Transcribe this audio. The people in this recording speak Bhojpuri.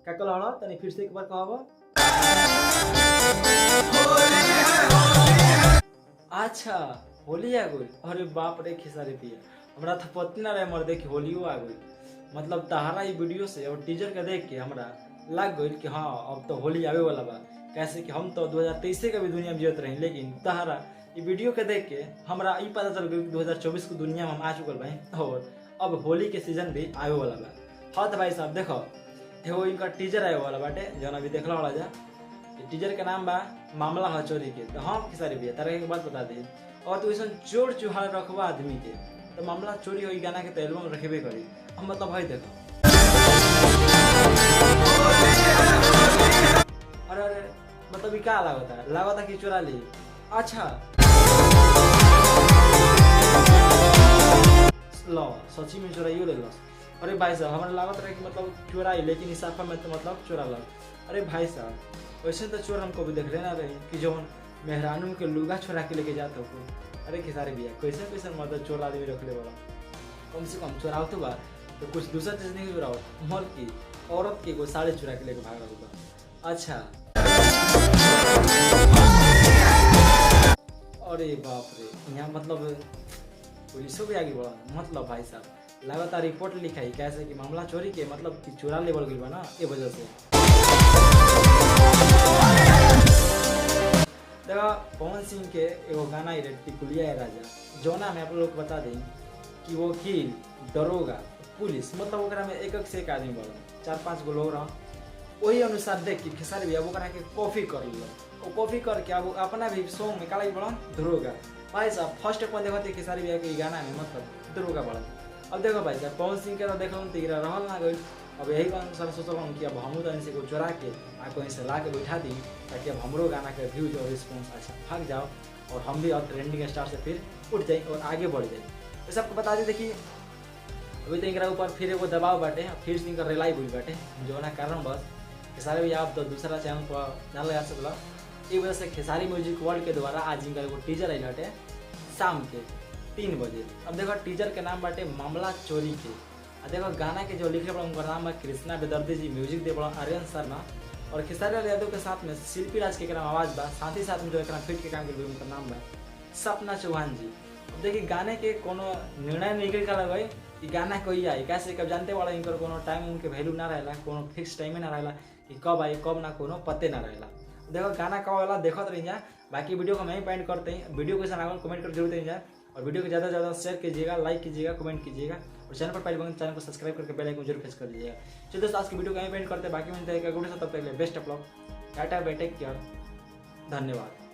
का कहला तनी फिर से एक बार कहबो। अच्छा होली आ गई। अरे बाप रे खेसारी पिया, हमरा तो पता ना रहे मर्दे की होलियो आ गई। मतलब तहारा ये वीडियो से और टीजर के देख के हमरा लग गई कि हाँ अब तो होली आवे वाला बा। कैसे कि हम तो 2023 के भी दुनिया में जियत रही, लेकिन तहारा ये वीडियो के देख के हमरा ये पता चल गई कि 2024 की दुनिया में हम आ चुकल भाई और अब होली के सीजन भी आवे वाला बा। हाँ तो भाई साहब देखो एगो इनका टीजर आवे वाला बाटे जौन अभी देखला वाला जा। टीजर के नाम बा मामला है चोरी के। तो हाँ खेसारी भैया तारा एक बात बता दे, और तू ऐसा चोर चुहार रखबा आदमी के तो मामला चोरी हो गाना के तो एल्बम रखेबे करी। हम मतलब भाई देखो अरे अरे मतलब ये क्या लागता कि चोरा ली। अच्छा लो सची में चोराइयो ले लो। अरे भाई साहब हमारा लागत रहे कि मतलब चोराई, लेकिन इस साफा में तो मतलब चोरा लग। अरे भाई साहब वैसे तो चोर हमको भी देख लेना रही कि जो मेहरानू के लुगा छोड़ा के लेके जाते हो। अरे खेसारी भैया कैसे कैसे मतलब चोर आदमी रख ले बड़ा, कम से कम चोराओ तो बा तो कुछ दूसरा चीज नहीं चुराओ, मर की औरत की कोई साड़ी चुरा के लेके भाग रहा बा। अच्छा अरे बाप रे यहाँ मतलब पुलिसों भी आगे बढ़ा। मतलब भाई साहब लगातार रिपोर्ट लिखाई कैसे कि मामला चोरी के मतलब कि चोरा लेवल गई बा ना ये वजह से। देखो पवन सिंह के एगो गाना ही टिकुलिया है राजा जोना में आप लोग बता दें कि वो वकील दरोगा पुलिस मतलब ओकरा में एक से एक आदमी बढ़ 4-5 गो लोग रहा। वही अनुसार देख के खेसारी भैया वो के कॉपी कर लो, वो कॉपी करके अब अपना भी सॉन्ग में काला बढ़ा दरोगा। भाई साहब फर्स्ट अपन देखते खेसारी भैया के गाना में मतलब दरोगा बढ़ा। अब देखो भाई साहब पवन सिंह के तो देखो तीरा रहल ना गई। अब यही अनुसार सोचल कि अब हम तो इनसे को चुरा के कहीं से ला के बैठा दी ताकि अब हमरो गाना के व्यूज और रिस्पॉन्स अच्छा भाग जाओ और हम भी अब ट्रेंडिंग स्टार से फिर उठ जाए और आगे बढ़ जाए। तो सबको बता दी देखिए अभी तो इनका ऊपर फिर एगो दबाव बाटे, फिर से इनका रिलाई हुई बाटे जो ना कारण बस खेसारी भैया आप तो दूसरा चैनल पर जान लगा सकला। ये वजह से खेसारी म्यूजिक वर्ल्ड के द्वारा आज इनका एगो टीजर आई बाटे शाम के 3 बजे। अब देखो टीजर के नाम बाटे मामला चोरी के। देखो गाना के जो लिखे पड़ा उनका नाम है कृष्णा बेदर्दी जी, म्यूजिक दे पड़ा आर्यन शर्मा और खेसारी लाल यादव के साथ में शिल्पी राज के आवाज बा। साथ ही साथ में जो फिट के काम के उनका नाम है सपना चौहान जी। अब देखिए गाने के कोनो निर्णय निकल का लगे कि गाना कोई आई कैसे कब जानते वाला इनकर कोनो टाइम उनके वैल्यू ना रहेला, कोनो फिक्स टाइम ना रहेला कि कब आई कब ना कोनो पते ना रहेला। देखो गाना कब वाला देखो तो रही जाए। बाकी वीडियो को मैं पेंट करते हैं, वीडियो को कैसा कमेंट कर जरूर जाए और वीडियो को ज़्यादा से ज़्यादा शेयर कीजिएगा, लाइक कीजिएगा, कमेंट कीजिएगा और चैनल पर पहले चैनल को सब्सक्राइब करके बेल आइकन जरूर प्रेस कर दीजिएगा। चलिए दोस्तों आज की वीडियो को मैं पेंट करते हैं, बाकी मिलते हैं तब तक best of luck, tata bye take care, धन्यवाद।